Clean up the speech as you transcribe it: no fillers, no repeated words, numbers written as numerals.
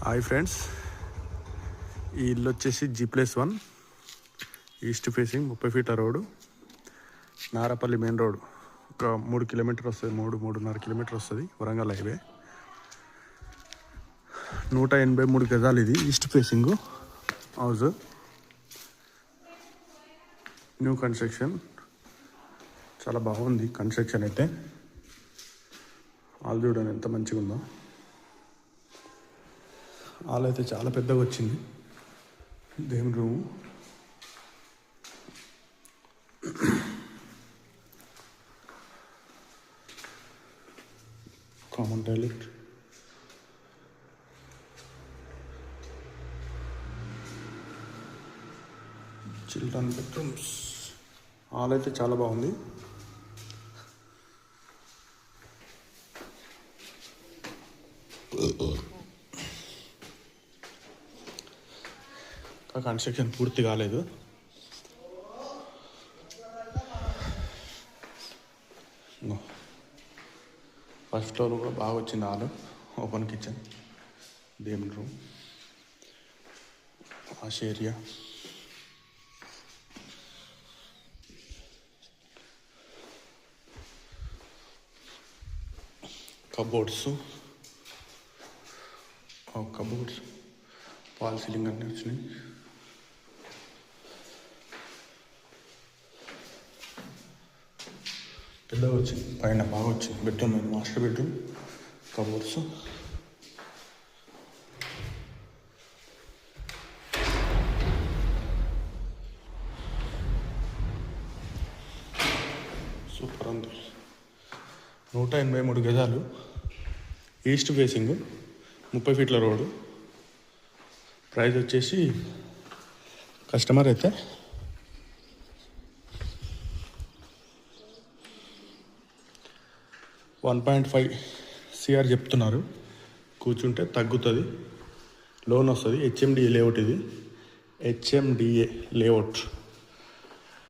Hi friends, ఈ ఇల్లు వచ్చేసి G+1 ఈస్ట్ ఫేసింగ్ 30 ఫీట్ల రోడ్డు, నారపల్లి మెయిన్ రోడ్. ఒక 3 కిలోమీటర్ వస్తుంది, 3.5 కిలోమీటర్ వస్తుంది వరంగల్ హైవే. 183 గజాలు. ఇది east facing house, new construction. చాలా బాగుంది కన్స్ట్రక్షన్ అయితే. హాల్ చూడండి ఎంత మంచిగా ఉందో. హాల్ అయితే చాలా పెద్దగా వచ్చింది. దేవుని room, common toilet, children bedrooms. Hall అయితే చాలా బాగుంది. కన్స్ట్రక్షన్ పూర్తి కాలేదు. ఫస్ట్ ఫ్లోర్ కూడా బాగా వచ్చింది. హాల్, ఓపెన్ కిచెన్, దేవుని room, wash area, cupboards, wall ceiling అన్నీ వచ్చినాయి. పెద్దగా వచ్చింది, పైన బాగా వచ్చింది. Bedroom, master bedroom, cupboards, super ఉంది. 183 గజాలు, ఈస్ట్ ఫేసింగ్, 30 ఫీట్ల రోడ్డు. ప్రైస్ వచ్చేసి కస్టమర్ అయితే 1.5 CR చెప్తున్నారు. కూర్చుంటే తగ్గుతుంది, లోన్ వస్తుంది. HMDA లేఅవుట్, ఇది HMDA లేఅవుట్.